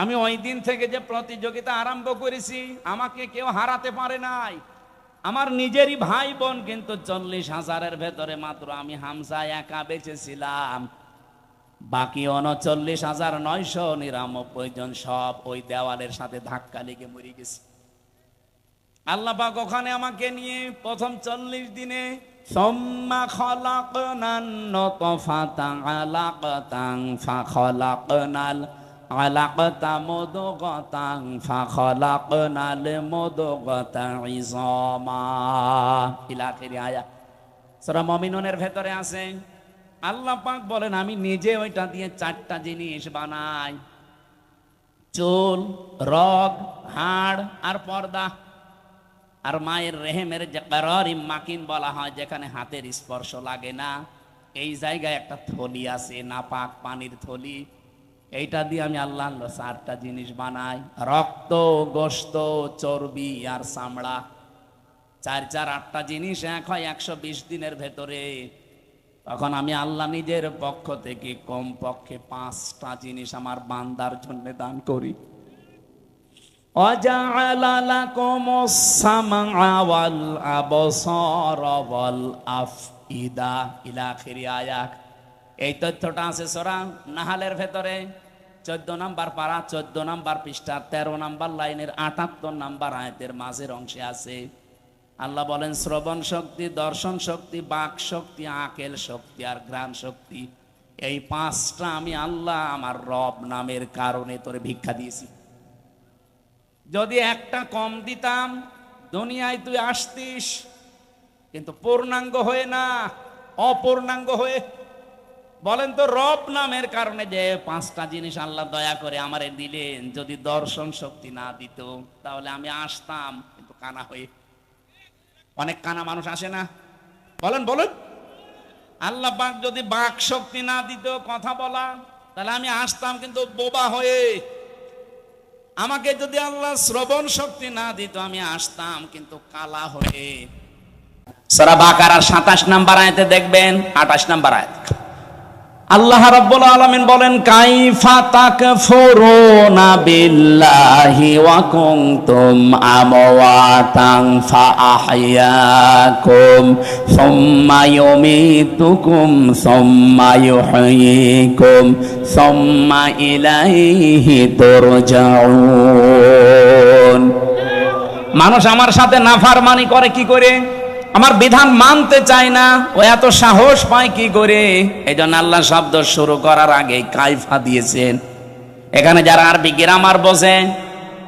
আমি ওই দিন থেকে যে প্রতিযোগিতা আরম্ভ করেছি, আমাকে কেউ হারাতে পারে নাই। আমার নিজেরই ভাই বোন কিন্তু 40,000-এর ভেতরে মাত্র আমি হামজা একা বেঁচেছিলাম। বাকি 39,999 জন সব ওই দেওয়ালের সাথে ধাক্কা লেগে মরে গেছে। আল্লাহ পাক ওখানে আমাকে নিয়ে প্রথম 40 দিনে সুম্মা খালাকনান নুতফাতান আলাকাতান ফাখালাকনাল আলাকাতা মুদগাতান ফাখালাকনাল মুদগাতা ইযামা ইলা আখিরি আয়াত। সূরা মুমিনুনের ভেতরে আছে। আল্লাহ পাক বলেন আমি নিজে ওইটা দিয়ে 4টা জিনিস বানাই: চুল, রগ, হাড় আর পর্দা। আর মায়ের রেহেমের যে কারার মাকিন বলা হয়, যেখানে হাতের স্পর্শ লাগে না, এই জায়গায় একটা থলি আছে, নাপাক পানির থলি। এইটা দিয়ে আমি আল্লাহ 4টা জিনিস বানাই: রক্ত, গোশত, চর্বি আর চামড়া। 4 4 8টা জিনিস এক হয় 120 দিনের ভেতরে। তখন আমি আল্লাহ নিজের পক্ষ থেকে কমপক্ষে 5টা জিনিস আমার বান্দার জন্য দান করি। وَجَعَلَ لَكُمُ السَّمْعَ وَالْأَبْصَارَ وَالْأَفْئِدَةَ ইলা আখিরি আয়াত। এই তথ্যটা আছে সূরা নাহালের ভেতরে 14 নম্বর পারা, 14 নম্বর পৃষ্ঠা, 13 নম্বর লাইনের 78 নম্বর আয়াতের মাঝের অংশে আছে। আল্লাহ বলেন শ্রবণ শক্তি, দর্শন শক্তি, বাক শক্তি, আকেল শক্তি আর ঘ্রাণ শক্তি, এই 5টা আমি আল্লাহ আমার রব নামের কারণে তোরে ভিক্ষা দিয়েছি। যদি একটা কম দিতাম, দুনিয়ায় তুই আসতিস, কিন্তু পূর্ণাঙ্গ হয়ে না, অপূর্ণাঙ্গ হয়ে। বলেন তো, রব নামের কারণে যে 5টা জিনিস আল্লাহ দয়া করে আমারে দিলেন, যদি দর্শন শক্তি না দিত তাহলে আমি আসতাম কিন্তু কানা হয়ে। অনেক কানা মানুষ আসে না? বলেন বলেন। আল্লাহ পাক যদি বাক শক্তি না দিত, কথা বলা, তাহলে আমি আসতাম কিন্তু বোবা হয়ে। আমাকে যদি আল্লাহ শ্রবণ শক্তি না দিত, আমি আসতাম কিন্তু কালা হয়ে। সূরা বাকারার 27 নম্বর আয়াতে দেখবেন, 28 নম্বর আয়াত, আল্লাহ রাব্বুল আলামিন বলেন কাইফা তাকফুরুনা বিল্লাহি ওয়া কুনতুম আমওয়াতান ফাআহইয়াকুম সুম্মা ইউমীতুকুম সুম্মা ইউহয়ীকুম সুম্মা ইলাইহি তুরজাউন। মানুষ আমার সাথে নাফরমানি করে কি করে? আমার বিধান মানতে চায় না, ও এত সাহস পায় কি করে? এই জন্য আল্লাহ শব্দ শুরু করার আগে কাইফা দিয়েছেন। এখানে যারা আরবি গ্রামার বোঝে,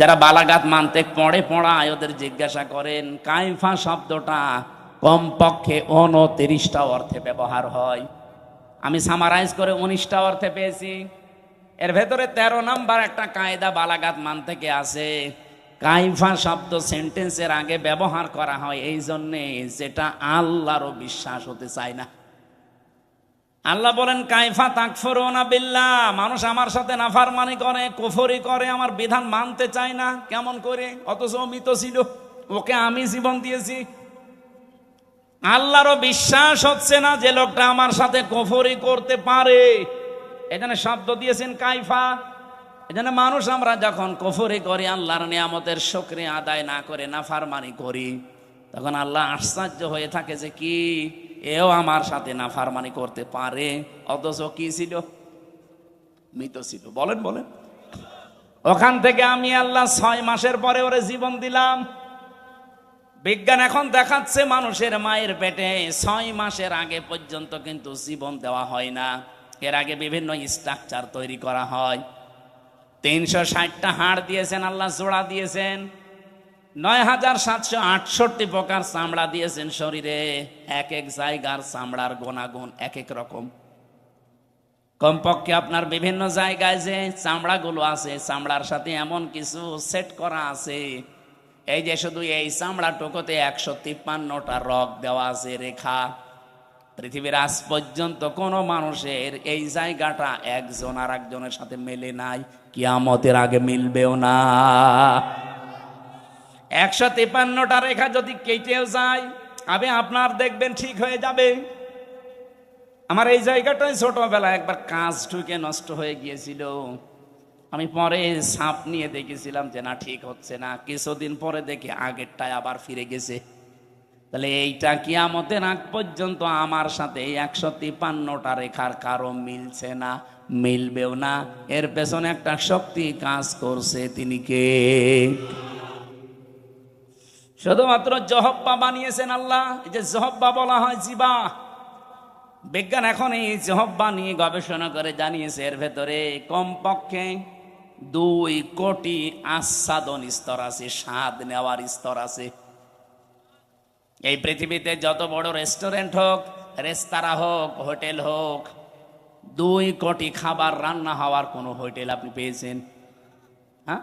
যারা বালাগাত মানতে পড়ায়, ওদের জিজ্ঞাসা করেন কাইফা শব্দটা কমপক্ষে 29টা অর্থে ব্যবহার হয়। আমি সামারাইজ করে 19টা অর্থে পেয়েছি। এর ভেতরে 13 নম্বর একটা কায়দা বালাগাত মান থেকে আছে। কাইফা শব্দ সেন্টেন্সের আগে ব্যবহার করা হয় এই জন্যে যেটা আল্লাহরও বিশ্বাস হতে চায় না। আল্লাহ বলেন কাইফা তাকফুরুনা বিল্লাহ, মানুষ আমার সাথে নাফরমানি করে, কুফরি করে, আমার বিধান মানতে চায় না। কেমন করে? অথচ মৃত ছিল, ওকে আমি জীবন দিয়েছি। আল্লাহরও বিশ্বাস হচ্ছে না যে লোকটা আমার সাথে কুফরি করতে পারে। এখানে শব্দ দিয়েছেন কাইফা। এজন্য মানুষ আমরা যখন কুফরি করি, আল্লাহর নিয়ামতের শুকরিয়া আদায় না করে নাফরমানি করি, তখন আল্লাহ আশ্চর্য হয়ে থাকে যে কি এও আমার সাথে নাফরমানি করতে পারে, অথচ কি ছিল? মৃত ছিল। বলেন বলেন। ওখান থেকে আমি আল্লাহ 6 মাসের পরে ওরে জীবন দিলাম। বিজ্ঞান এখন দেখাচ্ছে মানুষের মায়ের পেটে 6 মাসের আগে পর্যন্ত কিন্তু জীবন দেওয়া হয় না। এর আগে বিভিন্ন স্ট্রাকচার তৈরি করা হয়। 360টা হাড় দিয়েছেন আল্লাহ, জোড়া দিয়েছেন, ৯,৭৬৮ প্রকার চামড়া দিয়েছেন শরীরে। এক এক জায়গার চামড়ার গুণাগুণ এক এক রকম। কমপক্ষে আপনার বিভিন্ন জায়গায় যে চামড়াগুলো আছে, চামড়ার সাথে এমন কিছু সেট করা আছে, এই যে শুধু এই চামড়া টুকুতে 153টা রগ দেওয়া আছে, রেখা। পৃথিবীর আজ পর্যন্ত কোন মানুষের এই জায়গাটা একজন আর একজনের সাথে মেলে নাই, কিয়ামতের আগে মিলবেও না। 153টা রেখা যদি কেটেও যায়, আপনার দেখবেন ঠিক হয়ে যাবে। আমার এই জায়গাটাই ছোটবেলায় একবার কাঁচ ঢুকে নষ্ট হয়ে গিয়েছিল। আমি পরে সাপ নিয়ে দেখেছিলাম যে না ঠিক হচ্ছে না, কিছুদিন পরে দেখি আগেরটায় আবার ফিরে গেছে। তাহলে এইটা কিয়ামতের আগ পর্যন্ত আমার সাথে 153টা রেখার কারো মিলছে না, মিলবেও না। এর পেছনে একটা শক্তি কাজ করছে, তিনি কে? শুধুমাত্র জহব্বা বানিয়েছেন আল্লাহ। এই যে জহব্বা বলা হয় জিবা, বিজ্ঞান এখন এই জহব্বা নিয়ে গবেষণা করে জানিয়েছে এর ভেতরে কমপক্ষে 2 কোটি আস্বাদন স্তর আছে, স্বাদ নেওয়ার স্তর আছে। এই পৃথিবীতে যত বড় রেস্টুরেন্ট হোক, রেস্তোরাঁ হোক, হোটেল হোক, 2 কোটি খাবার রান্না হওয়ার কোনো হোটেল আপনি পেয়েছেন? হ্যাঁ,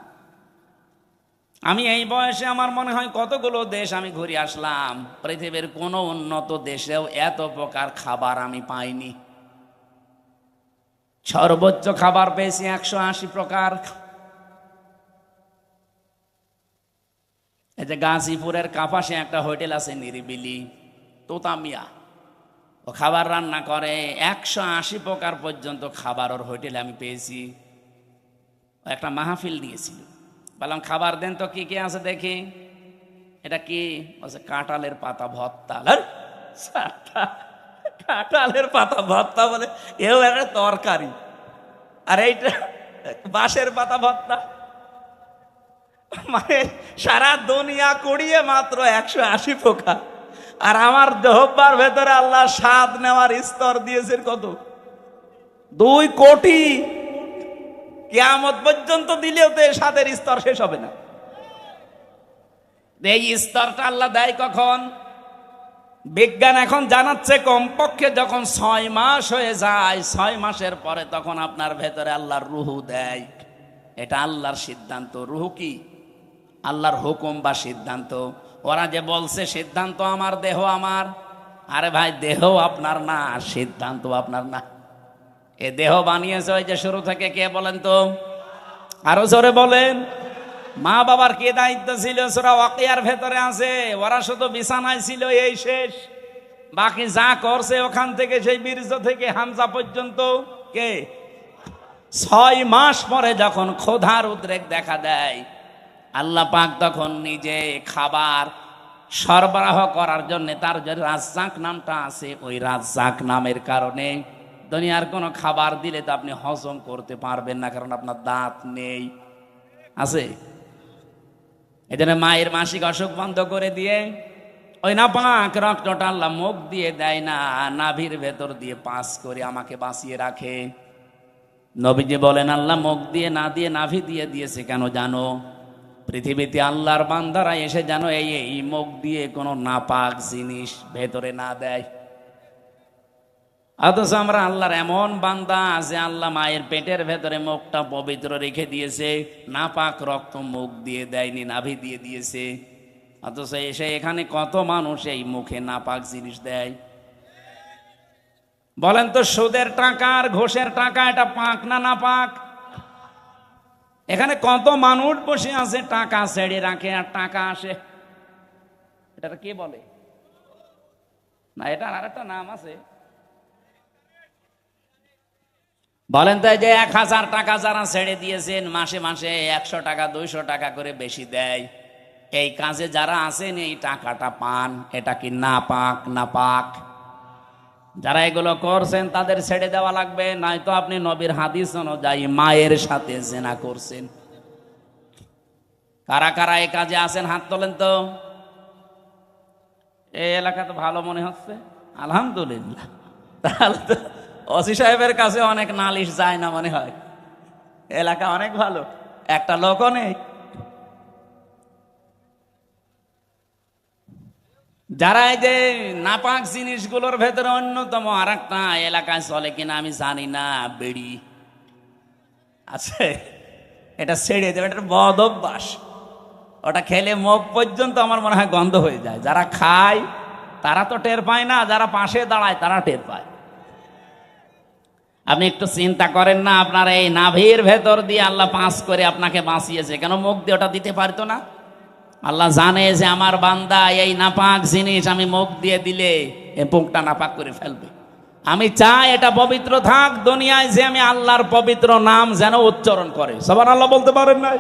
আমি এই বয়সে আমার মনে হয় কতগুলো দেশ আমি ঘুরে আসলাম, পৃথিবীর কোনো উন্নত দেশেও এত প্রকার খাবার আমি পাইনি। সর্বোচ্চ খাবার পেয়েছি 180 প্রকার। এই যে গাজীপুরের কাপাসে একটা হোটেল আছে নিরিবিলি, তোতামিয়া, ও খাবার রান্না করে 180 প্রকার পর্যন্ত খাবার ওর হোটেলে আমি পেয়েছি। একটা মাহফিল দিয়েছিল, বললাম খাবার দেন তো কি কি আছে দেখি। এটা কি? বলছে কাঁঠালের পাতা ভর্তা। কাঁঠালের পাতা ভর্তা বলে এও একটা তরকারি, আর এইটা বাঁশের পাতা ভর্তা। মানে সারা দুনিয়া কুড়িয়ে মাত্র 180 প্রকার, আর আমার জহব্বার ভেতরে আল্লাহ স্বাদ নেওয়ার স্তর দিয়েছেন কত? 2 কোটি। কিয়ামত পর্যন্ত দিলেও তো স্বাদের স্তর শেষ হবে না। এই স্তরটা আল্লাহ দেয় কখন? বিজ্ঞান এখন জানাচ্ছে কমপক্ষে যখন 6 মাস হয়ে যায়, 6 মাসের পরে তখন আপনার ভেতরে আল্লাহর রুহু দেয়। এটা আল্লাহর সিদ্ধান্ত। রুহু কি? আল্লাহর হুকুম বা সিদ্ধান্ত। ওরা যে বলছে সিদ্ধান্ত আমার, দেহ আমার, আরে ভাই দেহ আপনার না, সিদ্ধান্ত আপনার না। এ দেহ বানিয়েছে ওই যে শুরু থেকে কে বলেন তো? আরো জোরে বলেন। মা বাবার কি দায়িত্ব ছিল? সূরা ওয়াকিয়ার ভেতরে আছে, ওরা শুধু বিছানায় ছিল, এই শেষ। বাকি যা করছে ওখান থেকে, সেই বীর্য থেকে হামজা পর্যন্ত কে? 6 মাস পরে যখন ক্ষুধার উদ্রেক দেখা দেয়, আল্লাহ পাক তখন নিজে খাবার সরবরাহ করার জন্য, তার যে রাজ্জাক নামটা আছে, ওই রাজ্জাক নামের কারণে দুনিয়ার কোনো খাবার দিলে তো আপনি হজম করতে পারবেন না, কারণ আপনার দাঁত নেই। আছে? এই জন্য মায়ের মাসিক অসুখ বন্ধ করে দিয়ে ওই নাপাক রক্তটা আল্লাহ মুখ দিয়ে দেয় না, নাভির ভেতর দিয়ে পাস করে আমাকে বাঁচিয়ে রাখে। নবীজি বলেন আল্লাহ মুখ দিয়ে না দিয়ে নাভি দিয়ে দিয়েছে কেন জানো? পৃথিবীতে আল্লাহর বান্দারা এসে যেন এই মুখ দিয়ে কোনো নাপাক জিনিস ভেতরে না দেয়। অথচ আমরা আল্লাহর এমন বান্দা যে আল্লাহ মায়ের পেটের ভেতরে মুখটা পবিত্র রেখে দিয়েছে, নাপাক রক্ত মুখ দিয়ে দেয়নি, নাভি দিয়ে দিয়েছে। অথচ এসে এখানে কত মানুষ এই মুখে নাপাক জিনিস দেয়। বলেন তো, সুদের টাকা আর ঘোষের টাকা এটা পাক না নাপাক? এখানে কত মানুষ বসে আছে, টাকা ছেড়ে রাখে আর টাকা আসে। এটা কি বলে না? এটার আর একটা নাম আছে। বলেন তো, যে 1000 টাকা যারা ছেড়ে দিয়েছেন, মাসে মাসে 100 টাকা 200 টাকা করে বেশি দেয়, এই কাজে যারা আছেন এই টাকাটা পান, এটা কি নাপাক? নাপাক। যারা এগুলো করছেন তাদের ছেড়ে দেওয়া লাগবে, নয়তো আপনি নবীর হাদিস অনুযায়ী মায়ের সাথে জিনা করছেন। কারা কারা এই কাজে আছেন হাত তোলেন তো। এই এলাকা তো ভালো মনে হচ্ছে, আলহামদুলিল্লাহ। তাহলে তো ওসি সাহেবের কাছে অনেক নালিশ যায় না মনে হয়, এলাকা অনেক ভালো, একটা লোকও নেই। যারা এই যে নাপাক জিনিসগুলোর ভেতরে অন্যতম আর একটা এলাকায় চলে কিনা আমি জানি না, বিড়ি আছে, এটা ছেড়ে দেবে, এটা বদ অভ্যাস। ওটা খেলে মুখ পর্যন্ত আমার মনে হয় গন্ধ হয়ে যায়। যারা খায় তারা তো টের পায় না, যারা পাশে দাঁড়ায় তারা টের পায়। আপনি একটু চিন্তা করেন না, আপনার এই নাভির ভেতর দিয়ে আল্লাহ পাস করে আপনাকে বাঁচিয়েছে, কেন মুখ দিয়ে ওটা দিতে পারতো না? আল্লাহ জানে যে আমার বান্দা এই নাপাক জিনিস আমি মুখ দিয়ে দিলে এ মুখটা নাপাক করে ফেলবে। আমি চাই এটা পবিত্র থাক দুনিয়ায়, যে আমি আল্লাহর পবিত্র নাম যেন উচ্চারণ করে। সুবহানাল্লাহ বলতে পারেন নাই?